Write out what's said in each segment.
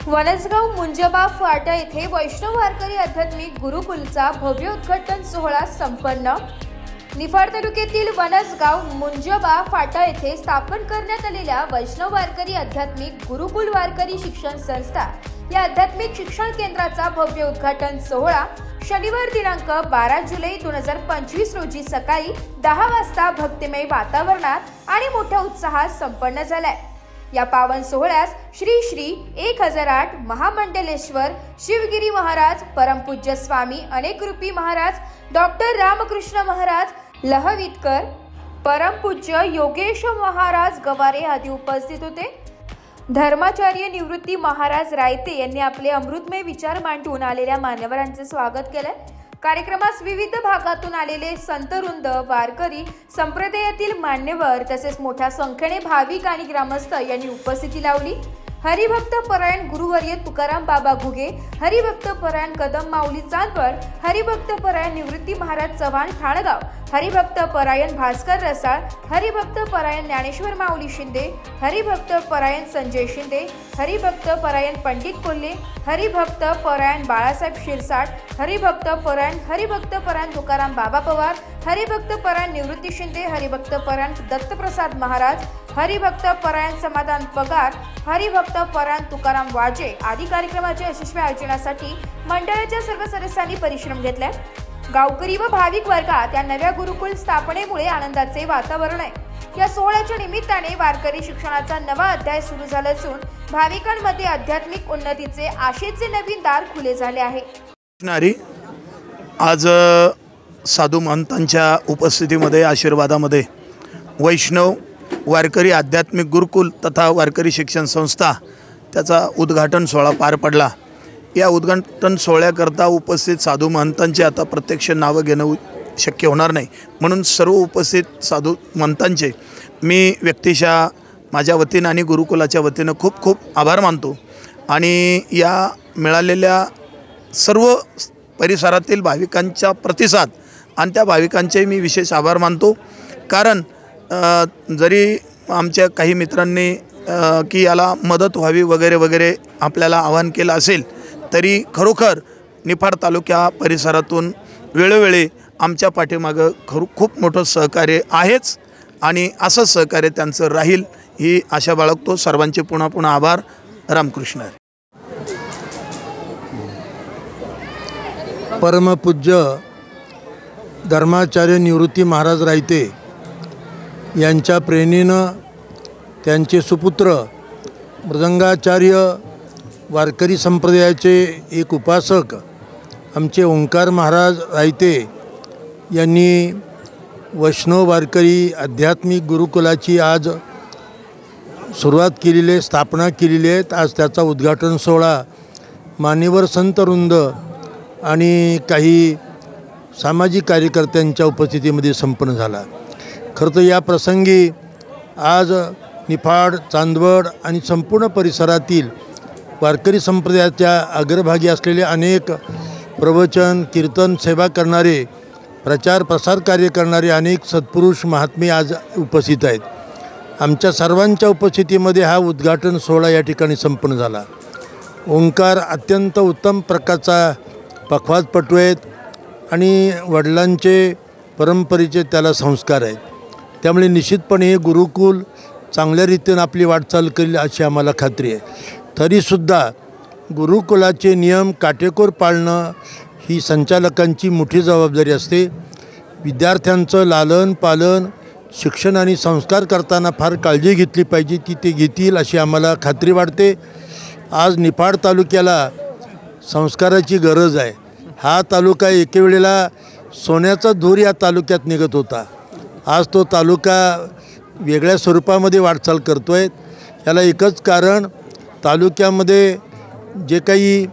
वनसगाव मुंजबा फाटा येथे वैष्णव वारकरी आध्यात्मिक गुरुकुलचा भव्य उद्घाटन सोहळा संपन्न। निफाड तालुक्यातील वनसगाव मुंजबा फाटा येथे स्थापन करण्यात आलेल्या वैष्णव वारकरी आध्यात्मिक गुरुकुल वारकरी शिक्षण संस्था या आध्यात्मिक शिक्षण केंद्राचा भव्य उद्घाटन सोहळा शनिवार दिनांक 12 जुलै 2025 रोजी सकाळी 10 वाजता भक्तिमय वातावरणात आणि मोठ्या उत्साहात संपन्न झालाय। या पावन सोहळ्यास श्री श्री 1008 महामंडलेश्वर शिवगिरी महाराज, परमपूज्य स्वामी अनेक रूपी महाराज, डॉक्टर रामकृष्ण महाराज लहवितकर, परमपूज्य योगेश महाराज गवारे आदी उपस्थित होते। धर्माचार्य निवृत्ती महाराज रायते यांनी आपले अमृतमय विचार मांडून आलेल्या मान्यवरांचे स्वागत केले। कार्यक्रमास विविध भागातून आलेले संतवृंद, वारकरी संप्रदायातील मान्यवर तसेच मोठ्या संख्येने भाविक आणि ग्रामस्थ यांनी उपस्थिती लावली। हरिभक्त परायण गुरुवर्य तुकाराम बाबा घुगे, हरिभक्त परायण कदम माऊली चांदवड, हरिभक्त परायण निवृत्ती महाराज चव्हाण ठाणगाव, हरिभक्त परायण भास्कर रसाळ, हरिभक्त परायण ज्ञानेश्वर माऊली शिंदे, हरिभक्त परायण संजय शिंदे, हरिभक्त परायण पंडित कोल्हे, हरिभक्त परायण बाळासाहेब शिरसाट, हरिभक्त परायण तुकाराम बाबा पवार, हरिभक्त परायण निवृत्ती शिंदे, हरिभक्त परायण दत्तप्रसाद महाराज, हरिभक्त परायण समाधान पगार, हरिभक्त परायण तुकाराम वाजे आदी कार्यक्रमाच्या यशस्वी आयोजनासाठी मंडळाच्या सर्व सदस्यांनी परिश्रम घेतले। गावकरी व भाविक वर्गात या नव्या गुरुकुल स्थापनेमुळे आनंदाचे वातावरण आहे। या सोहळ्याच्या निमित्ताने वारकरी शिक्षणाचा नवा अध्याय सुरू झाला असून भाविकांमध्ये आध्यात्मिक उन्नतीचे आशेचे नवीन दार खुले झाले आहे। आज साधू महंतांच्या उपस्थितीमध्ये आशीर्वादामध्ये वैष्णव वारकरी आध्यात्मिक गुरुकुल तथा वारकरी शिक्षण संस्था त्याचा उद्घाटन सोहळा पार पडला। या उद्घाटन सोहळ्याकरता उपस्थित साधू महंतांचे आता प्रत्यक्ष नावं घेणं शक्य होणार नाही, म्हणून सर्व उपस्थित साधू महंतांचे मी व्यक्तिशः माझ्या वतीनं आणि गुरुकुलाच्या वतीनं खूप खूप आभार मानतो आणि या मिळालेल्या सर्व परिसरातील भाविकांचा प्रतिसाद आणि त्या भाविकांचे मी विशेष आभार मानतो। कारण जरी आमच्या काही मित्रांनी की याला मदत व्हावी वगैरे वगैरे आपल्याला आवाहन केलं असेल तरी खरोखर निफाड तालुक्या परिसरातून वेळोवेळी आमच्या पाठीमागं खूप मोठं सहकार्य आहेच आणि असं सहकार्य त्यांचं राहील ही आशा बाळगतो। सर्वांचे पुन्हा पुन्हा आभार। रामकृष्ण। परमपूज्य धर्माचार्य निवृत्ती महाराज रायते यांच्या प्रेरणेनं त्यांचे सुपुत्र मृदंगाचार्य वारकरी संप्रदायाचे एक उपासक आमचे ओंकार महाराज रायते यांनी वैष्णव वारकरी आध्यात्मिक गुरुकुलाची आज सुरुवात केलेली आहे, स्थापना केलेली आहे। आज त्याचा उद्घाटन सोहळा मान्यवर संतवृंद आणि काही सामाजिक कार्यकर्त्यांच्या उपस्थितीमध्ये संपन्न झाला। खरं तर या प्रसंगी आज निफाड, चांदवड आणि संपूर्ण परिसरातील वारकरी संप्रदायाच्या अग्रभागी असलेले अनेक प्रवचन, कीर्तन सेवा करणारे, प्रचार प्रसार कार्य करणारे अनेक सत्पुरुष महात्मे आज उपस्थित आहेत। आमच्या सर्वांच्या उपस्थितीमध्ये हा उद्घाटन सोहळा या ठिकाणी संपन्न झाला। ओंकार अत्यंत उत्तम प्रकारचा पखवाजपटू आहेत आणि वडिलांचे परंपरेचे त्याला संस्कार आहेत, त्यामुळे निश्चितपणे हे गुरुकुल चांगल्या रीतीने आपली वाटचाल करेल अशी आम्हाला खात्री आहे। तरीसुद्धा गुरुकुलाचे नियम काटेकोर पाळणं ही संचालकांची मोठी जबाबदारी असते। विद्यार्थ्यांचं लालन पालन, शिक्षण आणि संस्कार करताना फार काळजी घेतली पाहिजे, ती ते घेतील अशी आम्हाला खात्री वाटते। आज निफाड तालुक्याला संस्काराची गरज आहे। हा तालुका एके वेळेला सोन्याचा धूर या तालुक्यात निघत होता, आज तो तालुका वेगळ्या स्वरूपामध्ये वाटचाल करतो आहे। याला एकच कारण, तालुक्यामध्ये जे काही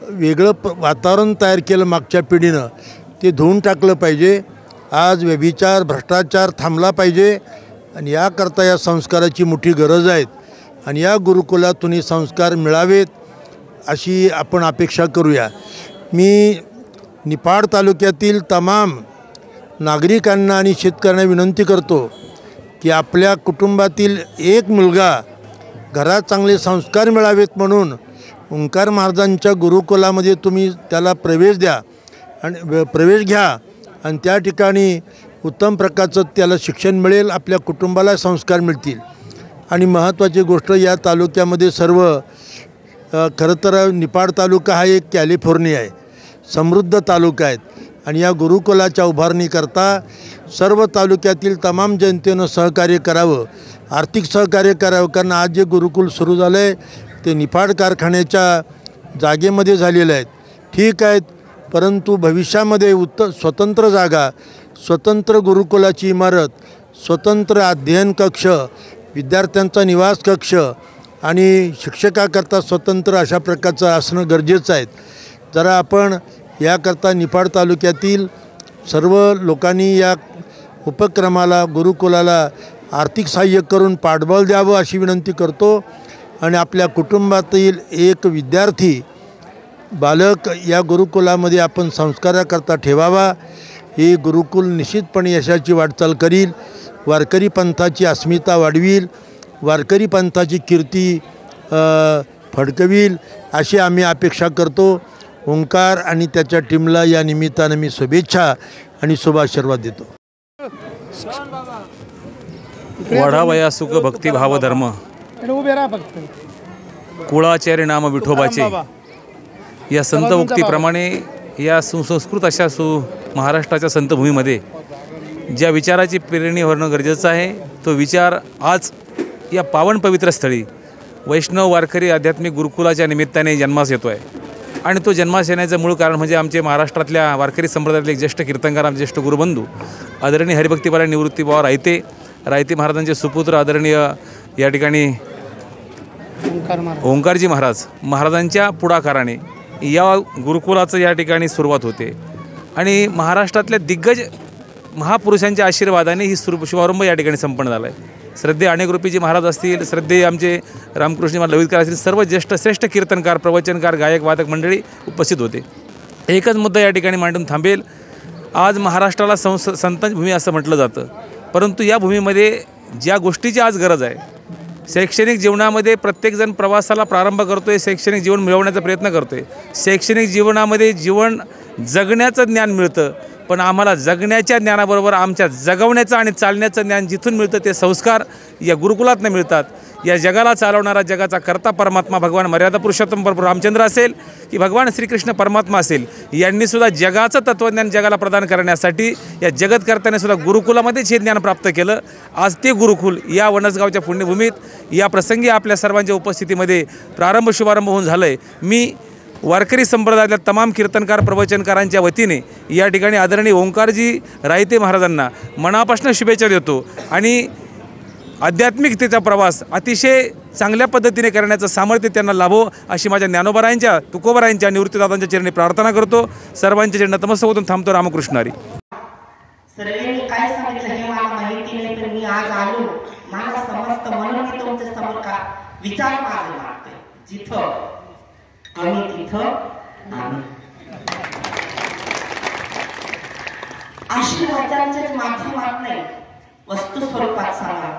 वेगळं वातावरण तयार केलं मागच्या पिढीनं ते धुवून टाकलं पाहिजे। आज व्यभिचार, भ्रष्टाचार थांबला पाहिजे आणि याकरता या संस्काराची मोठी गरज आहे आणि या गुरुकुलातून हे संस्कार मिळावेत अशी आपण अपेक्षा करूया। मी निफाड तालुक्यातील तमाम नागरिकांना आणि शेतकऱ्यांना विनंती करतो की आपल्या कुटुंबातील एक मुलगा घरात चांगले संस्कार मिळावेत म्हणून ओंकार महाराजांच्या गुरुकुलामध्ये तुम्ही त्याला प्रवेश द्या आणि प्रवेश घ्या आणि त्या ठिकाणी उत्तम प्रकारचं त्याला शिक्षण मिळेल, आपल्या कुटुंबाला संस्कार मिळतील. आणि महत्त्वाची गोष्ट या तालुक्यामध्ये सर्व खरं तर निपाड तालुका हा एक कॅलिफोर्निया आहे, समृद्ध तालुका आहे. आणि या गुरुकुलाच्या उभारणीकरता सर्व तालुक्यातील तमाम जनतेनं सहकार्य करावं, आर्थिक सहकार्य करावं. कारण आज जे गुरुकुल सुरू झालं आहे ते निफाड कारखान्याच्या जागेमध्ये झालेलं आहे. ठीक आहेत, परंतु भविष्यामध्ये स्वतंत्र जागा, स्वतंत्र गुरुकुलाची इमारत, स्वतंत्र अध्ययन कक्ष, विद्यार्थ्यांचा निवास कक्ष आणि शिक्षकाकरता स्वतंत्र अशा प्रकारचं असणं गरजेचं आहे. जरा आपण याकरता निफाड तालुक्यातील सर्व लोकांनी या उपक्रमाला, गुरुकुलाला आर्थिक सहाय्य करून पाठबळ द्यावं अशी विनंती करतो. आणि आपल्या कुटुंबातील एक विद्यार्थी बालक या गुरुकुलामध्ये आपण संस्काराकरता ठेवावा. हे गुरुकुल निश्चितपणे यशाची वाटचाल करील, वारकरी पंथाची अस्मिता वाढवील, वारकरी पंथाची कीर्ती फडकवील अशी आम्ही अपेक्षा करतो. ओंकार आणि त्याच्या टीमला या निमित्तानं मी शुभेच्छा आणि शुभाशीर्वाद देतो. वाढावया सुख भक्ती भाव धर्म कुळाचार्य नाम विठोबाचे या संतमुक्तीप्रमाणे या सुसंस्कृत अशा महाराष्ट्राच्या संतभूमीमध्ये ज्या विचाराची पेरणी होणं गरजेचं आहे तो विचार आज या पावन पवित्र स्थळी वैष्णव वारकरी आध्यात्मिक गुरुकुलाच्या निमित्ताने जन्मास येतो आहे. आणि तो जन्मास येण्याचं मूळ कारण म्हणजे आमचे महाराष्ट्रातल्या वारकरी संप्रदायातले एक ज्येष्ठ कीर्तनकार, आमचे ज्येष्ठ गुरुबंधू आदरणीय हरिभक्तीपरायण निवृत्तीबुवा रायते महाराजांचे सुपुत्र आदरणीय या ठिकाणी ओंकारजी महाराजांच्या पुढाकाराने या गुरुकुलाचं या ठिकाणी सुरुवात होते. आणि महाराष्ट्रातल्या दिग्गज महापुरुषांच्या आशीर्वादाने ही शुभारंभ या ठिकाणी संपन्न झाला आहे. श्रद्धे अनेक रूपीजी महाराज असतील, श्रद्धे आमचे रामकृष्ण लवितकर असतील, सर्व ज्येष्ठ श्रेष्ठ कीर्तनकार, प्रवचनकार, गायक वादक मंडळी उपस्थित होते. एकच मुद्दा या ठिकाणी मांडून थांबेल. आज महाराष्ट्राला संतांची भूमी असं म्हटलं जातं, परंतु या भूमीमध्ये ज्या गोष्टीची आज गरज आहे, शैक्षणिक जीवनामध्ये प्रत्येकजण प्रवासाला प्रारंभ करतो आहे, शैक्षणिक जीवन मिळवण्याचा प्रयत्न करतो आहे. शैक्षणिक जीवनामध्ये जीवन जगण्याचं ज्ञान मिळतं, पण आम्हाला जगण्याच्या ज्ञानाबरोबर आमच्या जगवण्याचं आणि चालण्याचं ज्ञान जिथून मिळतं ते संस्कार या गुरुकुलातनं मिळतात. या जगाला चालवणारा, जगाचा कर्ता परमात्मा भगवान मर्यादा पुरुषोत्तम प्रभू रामचंद्र असेल की भगवान श्रीकृष्ण परमात्मा असेल, यांनीसुद्धा जगाचं तत्त्वज्ञान जगाला प्रदान करण्यासाठी या जगतकर्त्यानेसुद्धा गुरुकुलामध्येच हे ज्ञान प्राप्त केलं. आज ते गुरुकुल या वनसगावच्या पुण्यभूमीत या प्रसंगी आपल्या सर्वांच्या उपस्थितीमध्ये शुभारंभ होऊन झालं आहे. मी वारकरी संप्रदायातल्या तमाम कीर्तनकार, प्रवचनकारांच्या वतीने या ठिकाणी आदरणीय ओंकारजी रायते महाराजांना मनापासून शुभेच्छा देतो. आणि आध्यात्मिकतेचा प्रवास अतिशय चांगल्या पद्धतीने करण्याचं सामर्थ्य त्यांना लाभो अशी माझ्या ज्ञानोबरायांच्या, तुकोबरायांच्या, निवृत्तीदादांच्या चरणी प्रार्थना करतो. सर्वांच्या चरणी नतमस्तक होऊन थांबतो. रामकृष्ण हरी. सर्वांनी काय सांगितलं हे मला माहिती नाही, पण मी आज आलो, मला समजतं म्हणून मी तुमच्या समोर का विचार माझे मागते. जिथं कमी तिथं आम्ही आशीर्वादांच्याच माध्यमात नाही, वस्तू स्वरूपात सांगा,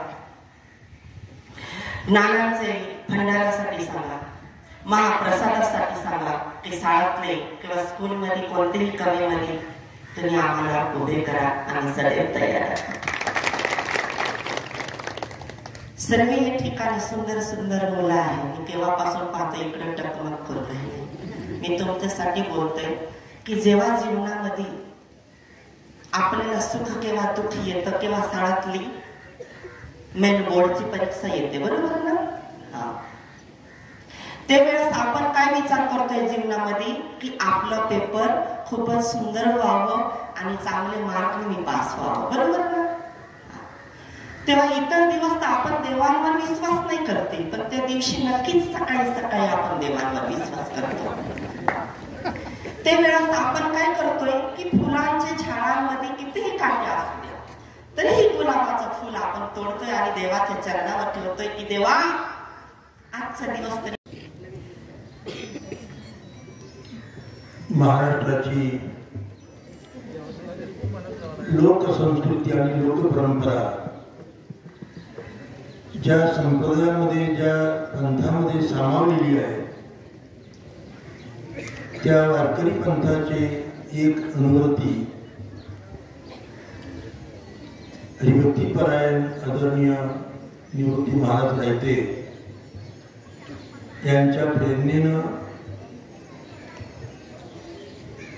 ज्ञानाचे भंडारासाठी सांगा, महाप्रसादासाठी सांगा, की शाळेतले किंवा स्कूलमध्ये कोणतेही कमीमध्ये तुम्ही आम्हाला उभे करा आणि सदैव तयार करा. सर्व हे ठिकाणी सुंदर सुंदर मुलं आहे. मी केव्हापासून पाहतो इकडे टकमक करत आहे. मी तुमच्यासाठी बोलतोय की जेव्हा जीवनामध्ये आपल्याला सुख केव्हा दुःख येतं, केव्हा शाळेतली मेन बोर्डची परीक्षा येते, बरोबर ना? त्यावेळेस आपण काय विचार करतोय जीवनामध्ये की आपलं पेपर खूपच सुंदर व्हावं आणि चांगले मार्क मी पास व्हावं, बरोबर ना? तेव्हा इतर दिवस तर आपण देवांवर विश्वास नाही करते, पण त्या दिवशी नक्कीच सकाळी सकाळी आपण देवांवर विश्वास करतो. त्यावेळेस आपण काय करतोय की फुलांच्या झाडांमध्ये कितीही काटे असू द्या तरीही गुलाबाचं फुल आपण तोडतोय आणि देवाच्या चरणावर ठेवतोय की देवा आजचा दिवस तरी. महाराष्ट्राची लोकसंस्कृती आणि लोकपरंपरा ज्या संप्रदायामध्ये, ज्या पंथामध्ये सामावलेली आहे, त्या वारकरी पंथाचे एक अनुवर्ती हरिभक्तीपरायण आदरणीय निवृत्ती महाराज रायते यांच्या प्रेरणेनं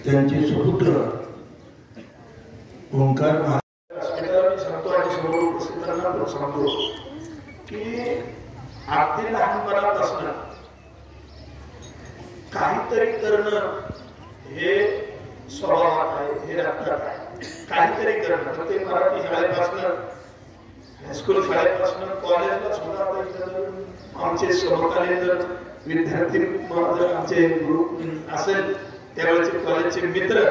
त्यांचे सुपुत्र ओंकार सांगतो की अगदी लहानपणापासून काहीतरी करणं हे स्वभावात आहे, हे रक्तात आहे. काहीतरी करणं ते मराठी शाळेपासून, हायस्कूल शाळेपासून कॉलेजला सुद्धा आमचे समकालीन विद्यार्थी आमचे ग्रुप असेल त्यावेळेचे कॉलेजचे मित्र,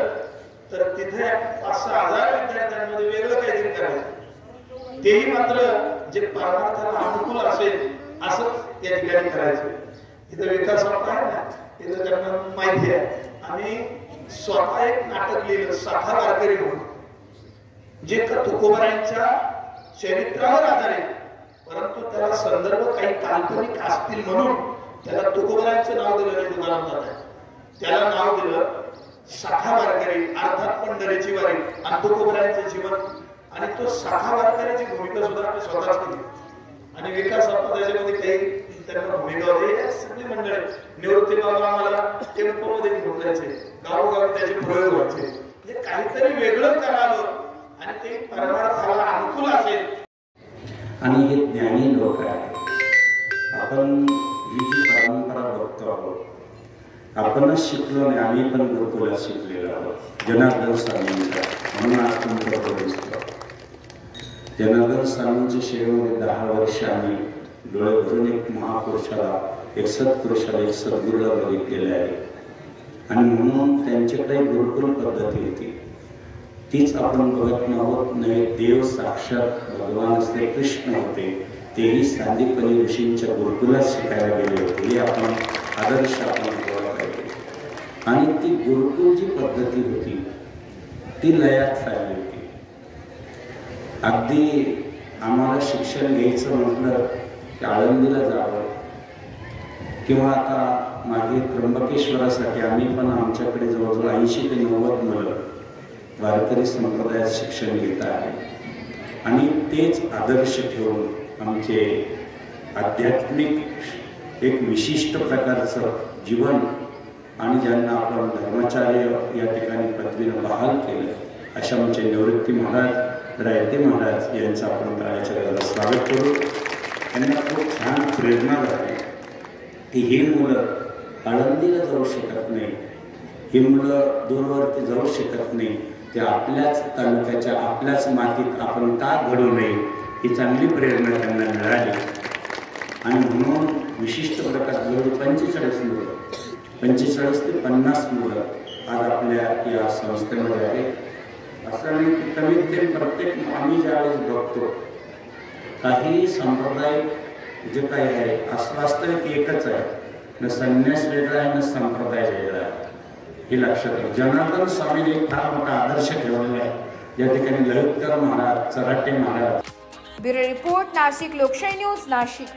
तर तिथे 5,000 विद्यार्थ्यांमध्ये वेगळं काहीतरी करायचं, तेही मात्र जे परमार्थाला अनुकूल असेल असंच या ठिकाणी करायचं. इथं विकास आहे ना, इथं त्यांना माहिती आहे. आम्ही स्वतः एक नाटक लिहिलं साठा वारकरी म्हणून, जे तुकोबारायांच्या चरित्रावर आधारित, परंतु त्याला संदर्भ काही काल्पनिक असतील म्हणून त्याला तुकोबारायांचं नाव दिलं. दुकानात त्याला नाव दिलं साठा वारकरी, अर्थात पंढरीची वारी आणि तुकोबारायांचं जीवन. आणि तो साठा वारकऱ्याची भूमिका सुद्धा आम्ही स्वतःच केली. आणि विकास त्याच्यामध्ये काही त्यांना भूमिका होती. सगळी मंडळी निवृत्ती बाबा आम्हाला टेम्पोमध्ये घेऊन जायचे, गावोगावी त्याचे प्रयोग व्हायचे. म्हणजे काहीतरी वेगळं करावं आणि ते परमार्थाला अनुकूल असेल. आणि हे ज्ञानी लोक आहेत. आपण ही जी परंपरा बघतो आहोत, आपणच शिकलो नाही, आम्ही पण गुरुकुलात शिकलेलो आहोत. जनार्दन स्वामींचा म्हणून आज तुमच्याकडे दिसतो. जनार्दन स्वामींच्या सेवेमध्ये 10 वर्ष आम्ही डोळे भरून एक महापुरुषाला, एक सत्पुरुषाला, एक सद्गुरूला बघितलेले आहे. आणि म्हणून त्यांच्याकडे गुरुकुल पद्धती होती, तीच आपण बघत नव्हे. देव साक्षात भगवान श्रीकृष्ण होते, तेही सांदीपनी ऋषींच्या गुरुकुलात शिकायला गेले होते. हे आपण आदर्श आपण बघायला पाहिजे. आणि ती गुरुकुल जी पद्धती होती ती लयात चालली होती. अगदी आम्हाला शिक्षण घ्यायचं म्हटलं की आळंदीला जावं, किंवा आता मागे त्र्यंबकेश्वरासाठी आम्ही पण आमच्याकडे जवळजवळ 80 ते 90 मुलं वारकरी संप्रदायात शिक्षण घेत आहे. आणि तेच आदर्श ठेवून आमचे आध्यात्मिक एक विशिष्ट प्रकारचं जीवन, आणि ज्यांना आपण धर्माचार्य या ठिकाणी पदवीनं बहाल केलं, अशा आमचे निवृत्ती महाराज रायते महाराज यांचं आपण टाळ्याच्या गजरात स्वागत करू. त्यांना खूप छान प्रेरणा झाली की ही मुलं आळंदीला जाऊ शकत नाही, ही मुलं दूरवरती जाऊ शकत नाही, ते आपल्याच तालुक्याच्या आपल्याच मातीत आपण का घडू नये, ही चांगली प्रेरणा त्यांना मिळाली. आणि म्हणून विशिष्ट प्रकार जवळ 45 मुलं, 45 ते 50 मुलं आज आपल्या या संस्थेमध्ये आहे. असं नाही की कमीत कमी प्रत्येक आम्ही ज्यावेळेस बघतो काही संप्रदाय जे काही आहे असं वास्तविक एकच आहे, न संन्यास वेगळा आहे, न संप्रदाय वेगळा आहे, हे लक्षात आहे. जनार्दन स्वामीने एक फार मोठा आदर्श ठेवलेला आहे. या ठिकाणी ललितकर महाराज, चराटे महाराज. ब्युरो रिपोर्ट, नाशिक लोकशाही न्यूज, नाशिक.